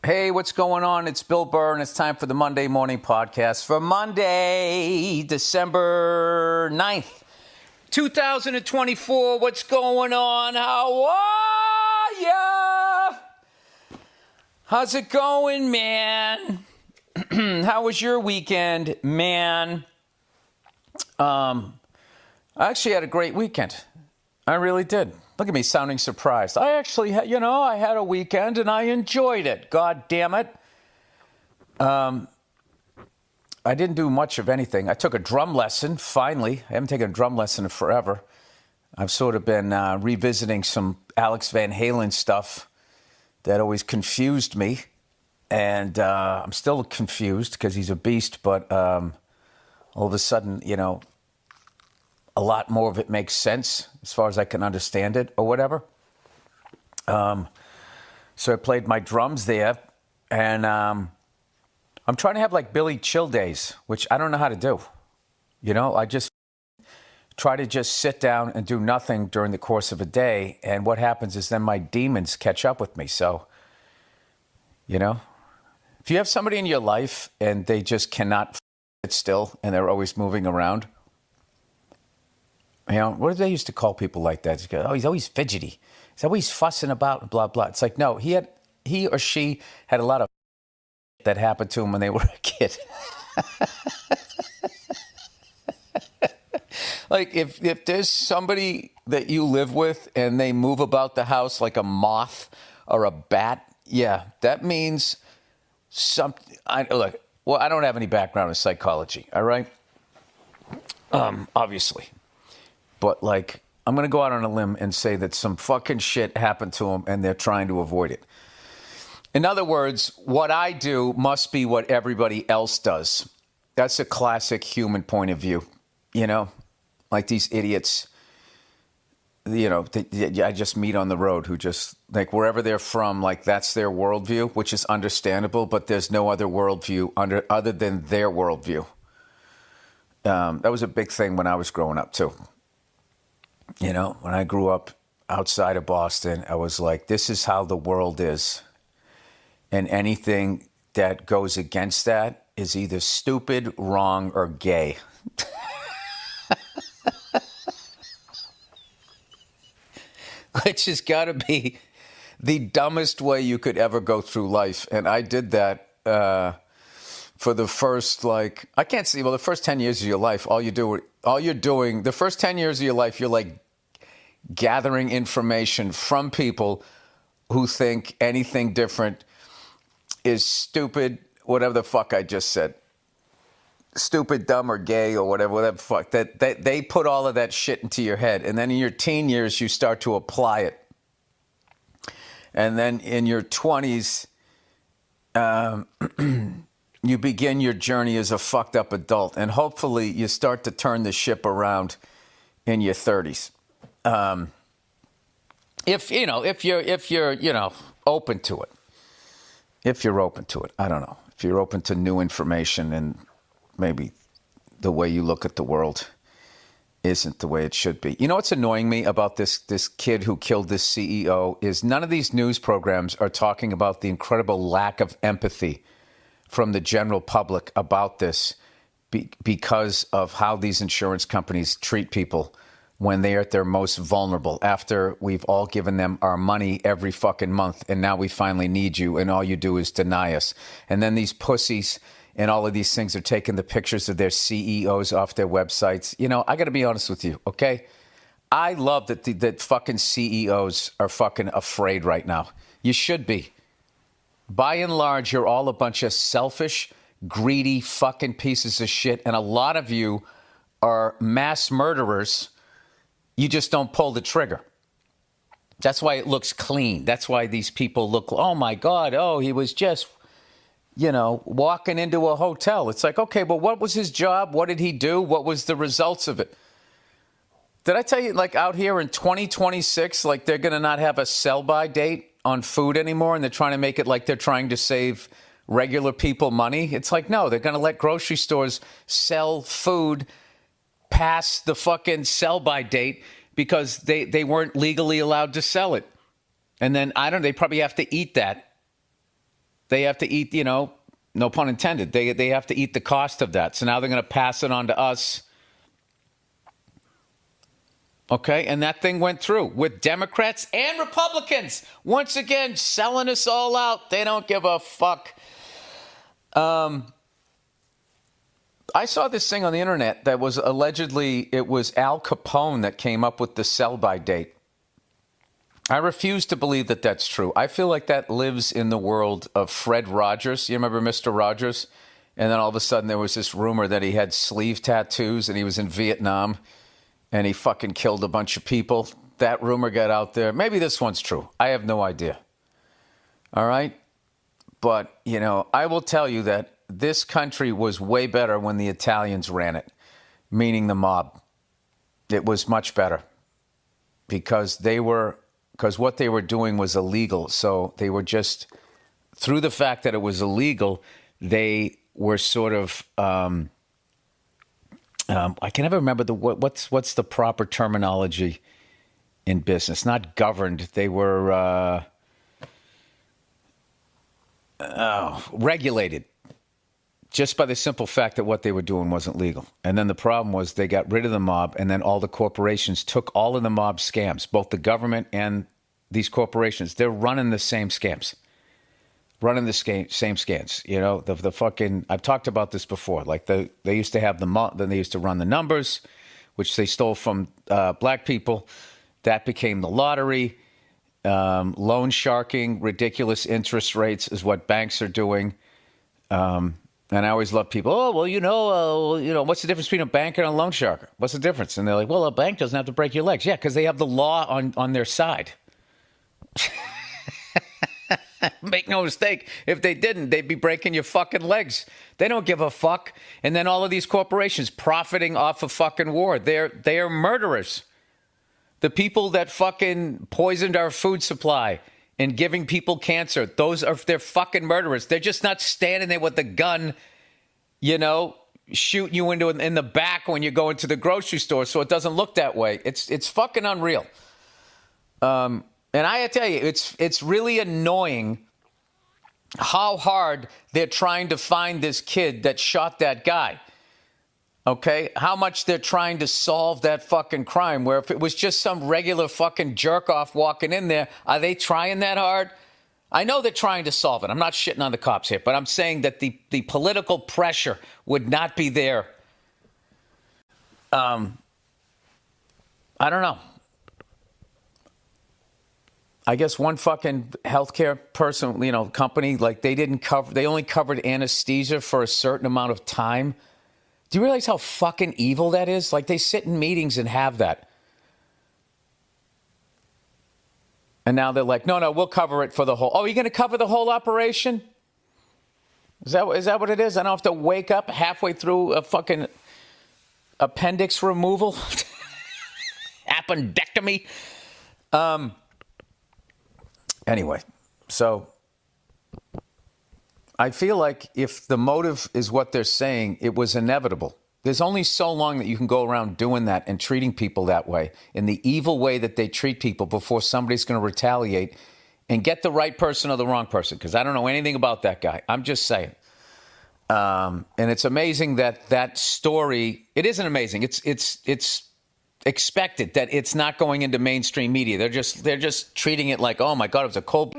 Hey, what's going on? It's Bill Burr, and it's time for the Monday Morning Podcast for Monday, December 9th, 2024. What's going on? How are ya? How's it going, man? How was your weekend, man? I actually had a great weekend. I really did. Look at me sounding surprised. I actually, I had a weekend and I enjoyed it. God damn it. I didn't do much of anything. I took a drum lesson, finally. I haven't taken a drum lesson in forever. I've sort of been revisiting some Alex Van Halen stuff that always confused me. And I'm still confused because he's a beast, but all of a sudden, a lot more of it makes sense as far as I can understand it or whatever. So I played my drums there, and I'm trying to have like Billy Chill days, which I don't know how to do. I just try to just sit down and do nothing during the course of a day, and what happens is then my demons catch up with me. So, if you have somebody in your life and they just cannot sit still and they're always moving around, what did they used to call people like that? Oh, he's always fidgety. He's always fussing about, blah, blah. It's like, no, he or she had a lot of that happened to him when they were a kid. Like, if there's somebody that you live with and they move about the house like a moth or a bat, yeah, that means something. I don't have any background in psychology, all right? Obviously. But, I'm going to go out on a limb and say that some fucking shit happened to them and they're trying to avoid it. In other words, what I do must be what everybody else does. That's a classic human point of view, Like these idiots, that I just meet on the road who just, wherever they're from, that's their worldview, which is understandable, but there's no other worldview other than their worldview. That was a big thing when I was growing up, too. When I grew up outside of Boston, I was like, this is how the world is. And anything that goes against that is either stupid, wrong, or gay. Which has got to be the dumbest way you could ever go through life. And I did that for the first, I can't see, the first 10 years of your life, the first 10 years of your life, you're gathering information from people who think anything different is stupid, whatever the fuck I just said. Stupid, dumb, or gay, or whatever the fuck. That they put all of that shit into your head. And then in your teen years, you start to apply it. And then in your 20s, you begin your journey as a fucked up adult. And hopefully you start to turn the ship around in your 30s. If you're open to it. If you're open to it. I don't know. If you're open to new information and maybe the way you look at the world isn't the way it should be. What's annoying me about this kid who killed this CEO is none of these news programs are talking about the incredible lack of empathy from the general public about this because of how these insurance companies treat people when they're at their most vulnerable, after we've all given them our money every fucking month, and now we finally need you, and all you do is deny us. And then these pussies and all of these things are taking the pictures of their CEOs off their websites. I got to be honest with you, okay? I love that fucking CEOs are fucking afraid right now. You should be. By and large, you're all a bunch of selfish, greedy fucking pieces of shit, and a lot of you are mass murderers. You just don't pull the trigger. That's why it looks clean. That's why these people look, oh my God, he was just, walking into a hotel. It's like, okay, but what was his job? What did he do? What was the results of it? Did I tell you, out here in 2026, they're going to not have a sell-by date on food anymore, and they're trying to make it like they're trying to save regular people money? It's like, no, they're going to let grocery stores sell food past the fucking sell-by date because they weren't legally allowed to sell it. And then, they probably have to eat that. They have to eat, no pun intended. They have to eat the cost of that. So now they're going to pass it on to us. Okay, and that thing went through with Democrats and Republicans. Once again, selling us all out. They don't give a fuck. I saw this thing on the internet that was allegedly, it was Al Capone that came up with the sell-by date. I refuse to believe that that's true. I feel like that lives in the world of Fred Rogers. You remember Mr. Rogers? And then all of a sudden there was this rumor that he had sleeve tattoos and he was in Vietnam and he fucking killed a bunch of people. That rumor got out there. Maybe this one's true. I have no idea. All right? But, I will tell you that this country was way better when the Italians ran it, meaning the mob. It was much better because what they were doing was illegal. So they were just, through the fact that it was illegal, they were sort of, I can never remember what's the proper terminology in business. Not governed. They were regulated. Just by the simple fact that what they were doing wasn't legal. And then the problem was they got rid of the mob, and then all the corporations took all of the mob scams, both the government and these corporations. They're running the same scams. Running the same scams. The fucking, I've talked about this before. Like they used to have then they used to run the numbers, which they stole from black people. That became the lottery. Loan sharking, ridiculous interest rates is what banks are doing. And I always love people, what's the difference between a banker and a loan sharker? What's the difference? And they're like, well, a bank doesn't have to break your legs. Yeah, because they have the law on their side. Make no mistake, if they didn't, they'd be breaking your fucking legs. They don't give a fuck. And then all of these corporations profiting off of fucking war. They are murderers. The people that fucking poisoned our food supply and giving people cancer, they're fucking murderers. They're just not standing there with a gun, shooting you in the back when you go into the grocery store so it doesn't look that way. It's fucking unreal. And I tell you, it's really annoying how hard they're trying to find this kid that shot that guy. Okay? How much they're trying to solve that fucking crime, where if it was just some regular fucking jerk-off walking in there, are they trying that hard? I know they're trying to solve it. I'm not shitting on the cops here, but I'm saying that the political pressure would not be there. I don't know. I guess one fucking healthcare person, company, like they only covered anesthesia for a certain amount of time. Do you realize how fucking evil that is? Like they sit in meetings and have that. And now they're like, no, we'll cover it for the whole. Oh, you're going to cover the whole operation? Is that what it is? I don't have to wake up halfway through a fucking appendix removal? Appendectomy? Anyway, so I feel like if the motive is what they're saying, it was inevitable. There's only so long that you can go around doing that and treating people that way, in the evil way that they treat people, before somebody's going to retaliate and get the right person or the wrong person, because I don't know anything about that guy. I'm just saying. And it's amazing that story, it isn't amazing. It's expected that it's not going into mainstream media. They're just treating it like, oh my God, it was a cold